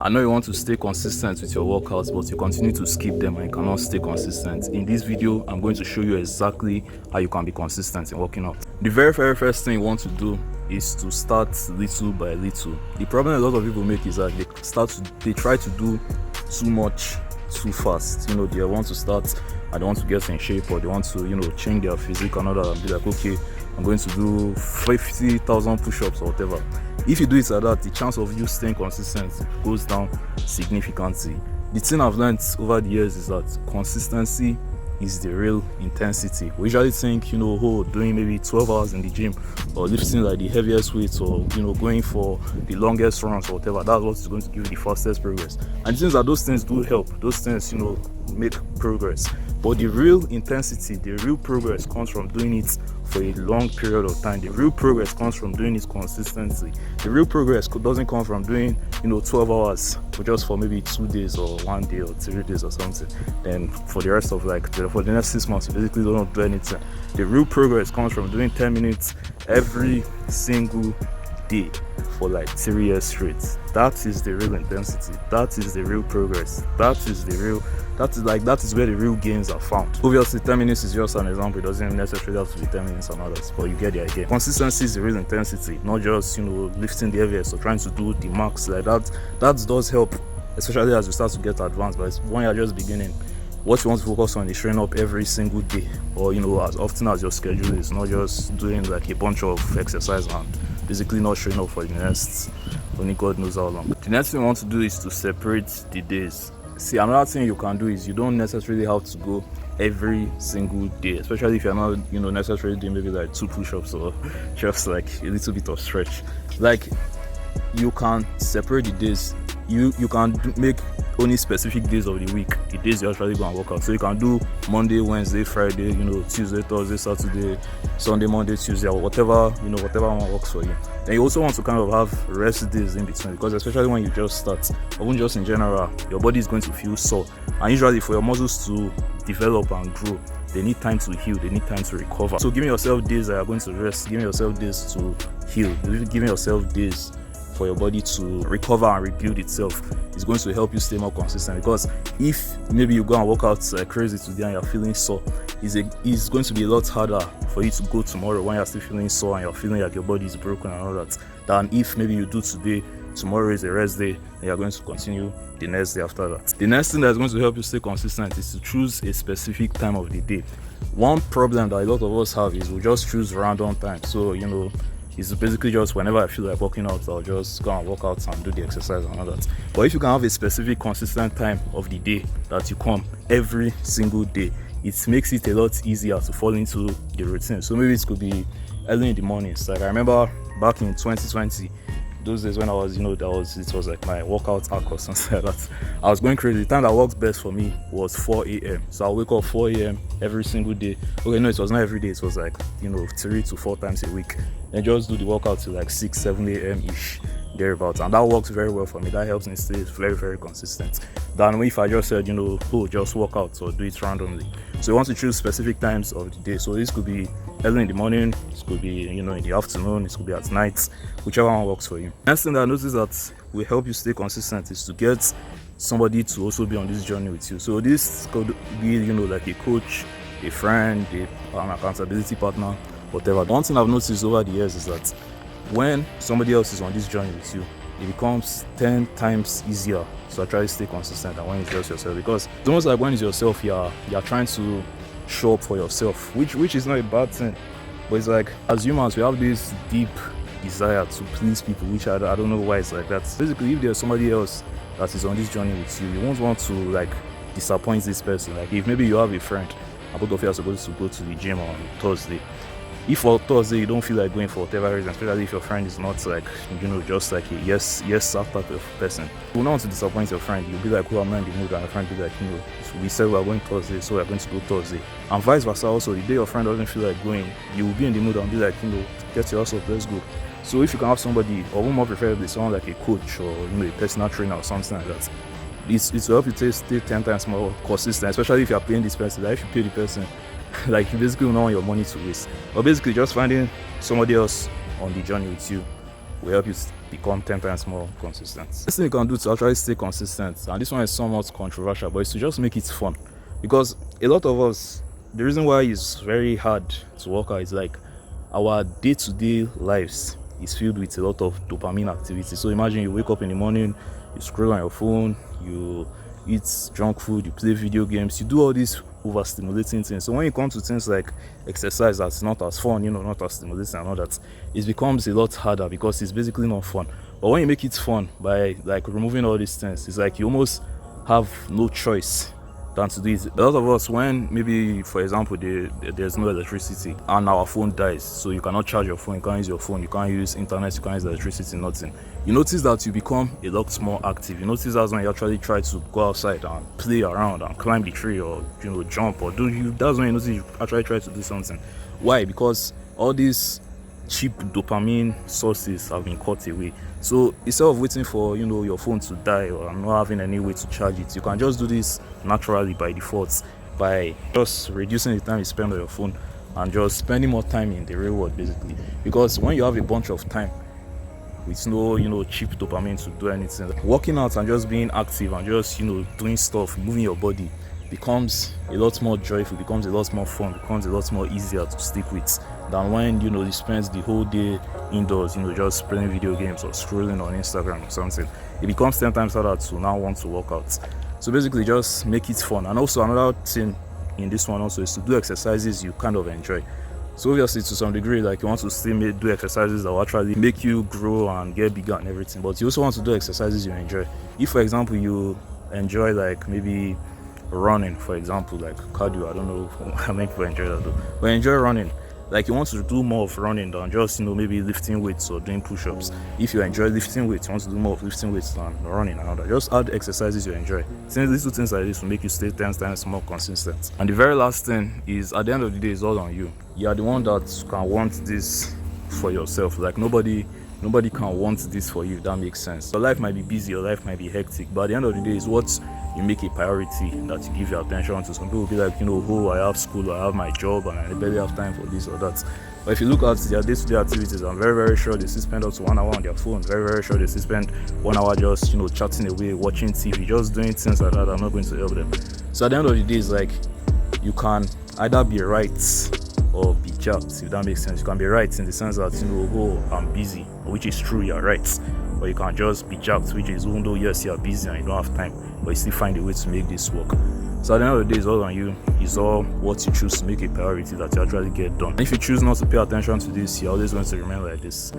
I know you want to stay consistent with your workouts, but you continue to skip them and you cannot stay consistent. In this video, I'm going to show you exactly how you can be consistent in working out. The very first thing you want to do is to start little by little. The problem a lot of people make is that they try to do too much too fast. They want to start and they want to get in shape, or they want to, change their physique and all that, and be like, okay, I'm going to do 50,000 push-ups or whatever. If you do it like that, the chance of you staying consistent goes down significantly. The thing I've learned over the years is that consistency is the real intensity. We usually think, doing maybe 12 hours in the gym, or lifting like the heaviest weights, or going for the longest runs or whatever, that's what's going to give you the fastest progress. And it seems that those things do help. Those things, make progress. But the real intensity, the real progress comes from doing it for a long period of time. The real progress comes from doing it consistently. The real progress doesn't come from doing 12 hours just for maybe 2 days or 1 day or 3 days or something. Then for the rest of for the next 6 months, you basically don't do anything. The real progress comes from doing 10 minutes every single day for like 3 years straight. That is the real intensity. That is the real progress. That is where the real gains are found. Obviously, 10 minutes is just an example. It doesn't necessarily have to be 10 minutes and others, but you get the idea. Consistency is the real intensity, not just lifting the heaviest or trying to do the max like that. That does help, especially as you start to get advanced. But when you're just beginning, what you want to focus on is showing up every single day, or as often as your schedule is, not just doing like a bunch of exercise and basically not showing up for the next only God knows how long. The next thing you want to do is to separate the days. See, another thing you can do is you don't necessarily have to go every single day, especially if you're not necessarily doing maybe like 2 push-ups or just like a little bit of stretch. Like, you can separate the days. You can make only specific days of the week, the days you're actually going to work out. So you can do Monday, Wednesday, Friday, Tuesday, Thursday, Saturday, Sunday, Monday, Tuesday, or whatever one works for you. Then you also want to kind of have rest days in between, because especially when you just start, or even just in general, your body is going to feel sore. And usually for your muscles to develop and grow, they need time to heal, they need time to recover. So giving yourself days that you're going to rest, giving yourself days to heal, giving yourself days for your body to recover and rebuild itself is going to help you stay more consistent. Because if maybe you go and work out crazy today and you're feeling sore, it's going to be a lot harder for you to go tomorrow when you're still feeling sore and you're feeling like your body is broken and all that, than if maybe you do today, tomorrow is a rest day, and you're going to continue the next day after that. The next thing that's going to help you stay consistent is to choose a specific time of the day. One problem that a lot of us have is we just choose random time. So it's basically just whenever I feel like working out, I'll just go and work out and do the exercise and all that. But if you can have a specific consistent time of the day that you come every single day, it makes it a lot easier to fall into the routine. So maybe it could be early in the mornings. Like I remember back in 2020, those days when I was, it was like my workout arc or something like that. I was going crazy. The time that worked best for me was 4 a.m. So I'll wake up 4 a.m. every single day. Okay, no, it was not every day. It was like, 3 to 4 times a week. And just do the workout till like 6, 7 a.m. ish, thereabouts. And that works very well for me. That helps me stay very, very consistent. Than if I just said, just work out or do it randomly. So you want to choose specific times of the day. So this could be early in the morning, it could be, in the afternoon, it could be at night, whichever one works for you. Next thing that I noticed that will help you stay consistent is to get somebody to also be on this journey with you. So this could be, like a coach, a friend, an accountability partner, whatever. One thing I've noticed over the years is that when somebody else is on this journey with you, it becomes 10 times easier to actually stay consistent than when it's just yourself. Because it's almost like when it's yourself, you're trying to show up for yourself, which is not a bad thing. But it's like, as humans, we have this deep desire to please people, which I don't know why it's like that. Basically, if there's somebody else that is on this journey with you, you won't want to like disappoint this person. Like if maybe you have a friend and both of you are supposed to go to the gym on Thursday, if for Thursday you don't feel like going for whatever reason, especially if your friend is not like, just like a yes sir type of person, you will not want to disappoint your friend. You'll be like, oh, I'm not in the mood, and your friend will be like, we said we are going Thursday, so we're going to go Thursday. And vice versa also, the day your friend doesn't feel like going, you will be in the mood and be like, get your ass up, let's go. So if you can have somebody, or more preferably someone like a coach or a personal trainer or something like that, it will help you stay 10 times more consistent, especially if you're paying this person. Like if you pay the person, like you basically don't want your money to waste. Or basically just finding somebody else on the journey with you will help you become 10 times more consistent. This thing you can do to actually stay consistent, and this one is somewhat controversial, but it's to just make it fun. Because a lot of us, the reason why it's very hard to work out is like our day-to-day lives is filled with a lot of dopamine activity. So imagine you wake up in the morning, you scroll on your phone, you eat junk food, you play video games, you do all these overstimulating things. So when you come to things like exercise that's not as fun, not as stimulating and all that, it becomes a lot harder because it's basically not fun. But when you make it fun by like removing all these things, it's like you almost have no choice than to do it. A lot of us, when maybe for example there's no electricity and our phone dies, so you cannot charge your phone, you can't use your phone, you can't use internet, you can't use electricity, nothing, you notice that you become a lot more active. You notice that's when you actually try to go outside and play around and climb the tree, or jump, or that's when you notice you actually try to do something. Why? Because all these cheap dopamine sources have been cut away. So instead of waiting for your phone to die or not having any way to charge it, you can just do this naturally by default, by just reducing the time you spend on your phone and just spending more time in the real world, basically. Because when you have a bunch of time with no cheap dopamine to do anything, working out and just being active and just doing stuff, moving your body, becomes a lot more joyful, becomes a lot more fun, becomes a lot more easier to stick with than when you spend the whole day indoors, just playing video games or scrolling on Instagram or something. It becomes 10 times harder to now want to work out. So basically, just make it fun. And also another thing in this one also is to do exercises you kind of enjoy. So obviously, to some degree, like you want to still do exercises that will actually make you grow and get bigger and everything, but you also want to do exercises you enjoy. If, for example, you enjoy like maybe running, for example, like cardio, I don't know how many people enjoy that though, but enjoy running, like you want to do more of running than just maybe lifting weights or doing push-ups. If you enjoy lifting weights, you want to do more of lifting weights than running and all that. Just add exercises you enjoy. Little things like this will make you stay 10 times more consistent. And the very last thing is, at the end of the day, it's all on you. You are the one that can want this for yourself. Like nobody can want this for you, if that makes sense. Your life might be busy, your life might be hectic, but at the end of the day, it's what you make a priority that you give your attention to. Some people will be like, I have school, I have my job, and I barely have time for this or that. But if you look at their day-to-day activities, I'm very, very sure they still spend up to 1 hour on their phone. Very, very sure they still spend 1 hour just, chatting away, watching TV, just doing things like that. I'm not going to help them. So at the end of the day, it's like you can either be right or be jacked, if that makes sense. You can be right in the sense that I'm busy, which is true, you're right. Or you can just be jacked, which is, even though yes, you're busy and you don't have time, but you still find a way to make this work. So at the end of the day, it's all on you. It's all what you choose to make a priority that you actually get done. And if you choose not to pay attention to this, you're always going to remain like this.